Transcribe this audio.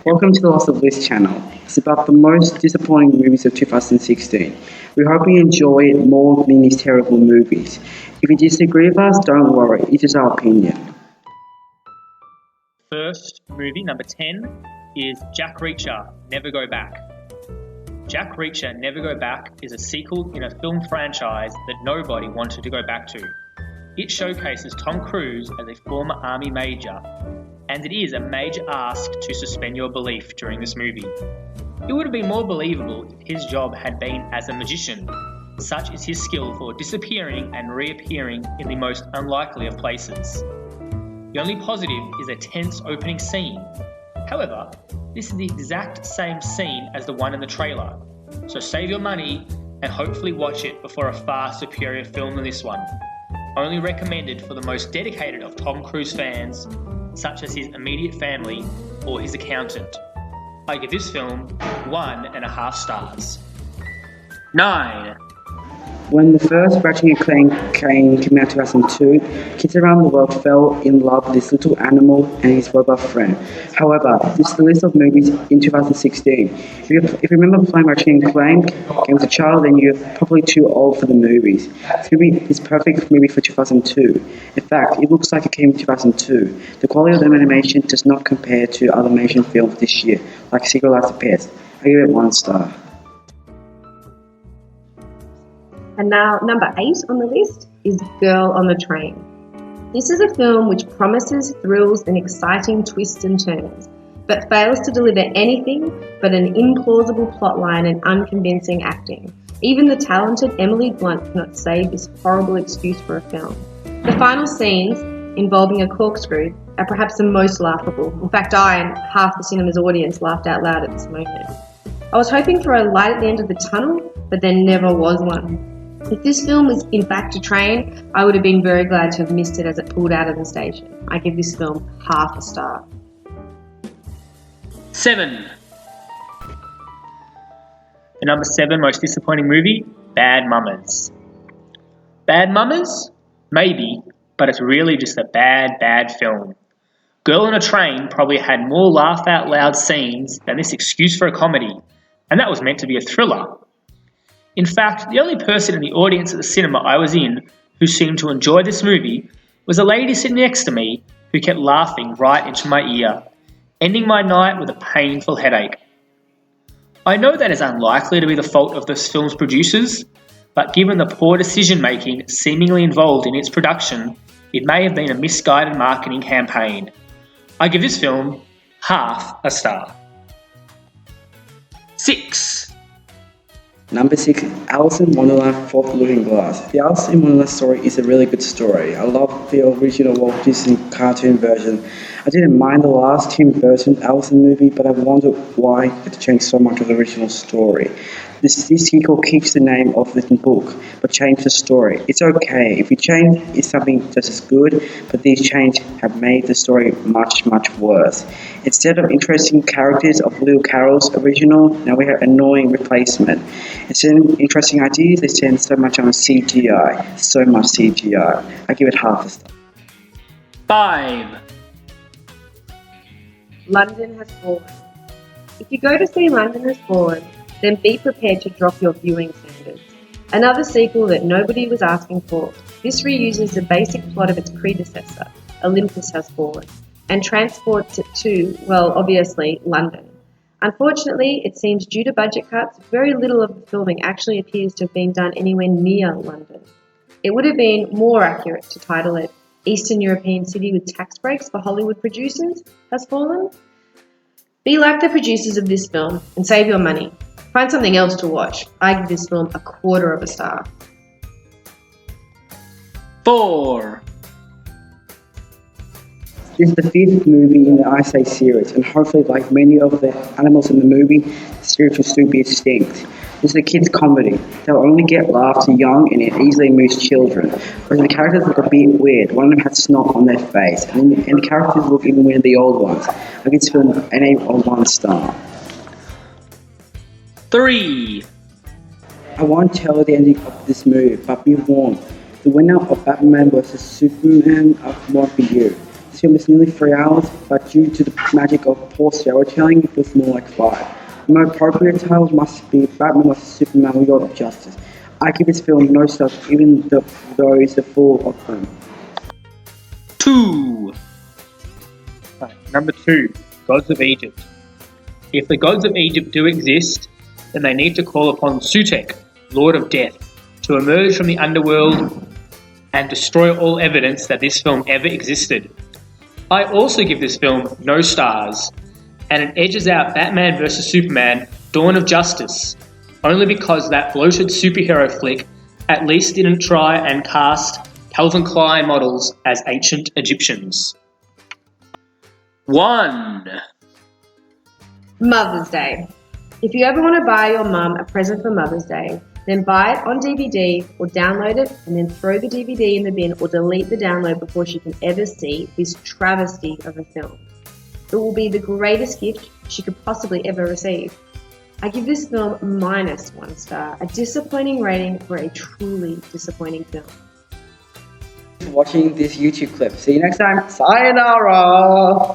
Welcome to the Lost of List channel. It's about the most disappointing movies of 2016. We hope you enjoy it more than these terrible movies. If you disagree with us, don't worry, it is our opinion. First movie, number 10, is Jack Reacher, Never Go Back. Jack Reacher, Never Go Back is a sequel in a film franchise that nobody wanted to go back to. It showcases Tom Cruise as a former army major, and it is a major ask to suspend your belief during this movie. It would have been more believable if his job had been as a magician. Such is his skill for disappearing and reappearing in the most unlikely of places. The only positive is a tense opening scene. However, this is the exact same scene as the one in the trailer, so save your money and hopefully watch it before a far superior film than this one. Only recommended for the most dedicated of Tom Cruise fans, such as his immediate family or his accountant. I give this film 1.5 stars. 9. When the first Ratchet and Clank game came out in 2002, kids around the world fell in love with this little animal and his robot friend. However, this is the list of movies in 2016. If you remember playing Ratchet and Clank game as a child, then you're probably too old for the movies. This movie is perfect movie for 2002. In fact, it looks like it came in 2002. The quality of the animation does not compare to other animation films this year, like Secret Life of Pets. I give it 1 star. And now, number 8 on the list is Girl on the Train. This is a film which promises thrills and exciting twists and turns, but fails to deliver anything but an implausible plotline and unconvincing acting. Even the talented Emily Blunt cannot save this horrible excuse for a film. The final scenes, involving a corkscrew, are perhaps the most laughable. In fact, I and half the cinema's audience laughed out loud at this moment. I was hoping for a light at the end of the tunnel, but there never was one. If this film was in fact a train, I would have been very glad to have missed it as it pulled out of the station. I give this film 0.5 star. 7. The number 7 most disappointing movie, Bad Mamas. Bad Mamas? Maybe, but it's really just a bad film. Girl on a Train probably had more laugh out loud scenes than this excuse for a comedy, and that was meant to be a thriller. In fact, the only person in the audience at the cinema I was in who seemed to enjoy this movie was a lady sitting next to me who kept laughing right into my ear, ending my night with a painful headache. I know that is unlikely to be the fault of this film's producers, but given the poor decision-making seemingly involved in its production, it may have been a misguided marketing campaign. I give this film 0.5 star. 6. Number 6, Alice in Wonderland Fourth Looking Glass. The Alice in Wonderland story is a really good story. I love the original Walt Disney cartoon version. I didn't mind the last Tim Burton Alice movie, but I wondered why it changed so much of the original story. This sequel keeps the name of the book, but changed the story. It's okay. If you change, it's something just as good, but these changes have made the story much worse. Instead of interesting characters of Lil Carroll's original, now we have annoying replacement. Instead of interesting ideas, they spend so much on CGI. So much CGI. I give it 0.5 star. 5. London Has Fallen. If you go to see London Has Fallen, then be prepared to drop your viewing standards. Another sequel that nobody was asking for. This reuses the basic plot of its predecessor, Olympus Has Fallen, and transports it to, well, obviously, London. Unfortunately, it seems due to budget cuts, very little of the filming actually appears to have been done anywhere near London. It would have been more accurate to title it Eastern European City with Tax Breaks for Hollywood Producers Has Fallen. Be like the producers of this film and save your money. Find something else to watch. I give this film 0.25 star. 4. This is the 5th movie in the Ice Age series, and hopefully, like many of the animals in the movie, the series will still be extinct. This is a kids' comedy. They'll only get laughs to young and it easily moves children. But the characters look a bit weird. One of them has snot on their face, and the characters look even weirder than the old ones. I give this film an 8 or 1 star. 3. I won't tell the ending of this movie, but be warned. The winner of Batman vs Superman won't be you. The film is nearly 3 hours, but due to the magic of poor storytelling, it feels more like 5. The more appropriate title must be Batman vs Superman: Lord of Justice. I give this film no stars, even though it's full of them. 2. Number 2, Gods of Egypt. If the gods of Egypt do exist, then they need to call upon Sutekh, Lord of Death, to emerge from the underworld and destroy all evidence that this film ever existed. I also give this film no stars, and it edges out Batman vs Superman: Dawn of Justice, only because that bloated superhero flick at least didn't try and cast Calvin Klein models as ancient Egyptians. 1. Mother's Day. If you ever want to buy your mum a present for Mother's Day, then buy it on DVD or download it and then throw the DVD in the bin or delete the download before she can ever see this travesty of a film. It will be the greatest gift she could possibly ever receive. I give this film -1 star, a disappointing rating for a truly disappointing film. Watching this YouTube clip. See you next time. Sayonara!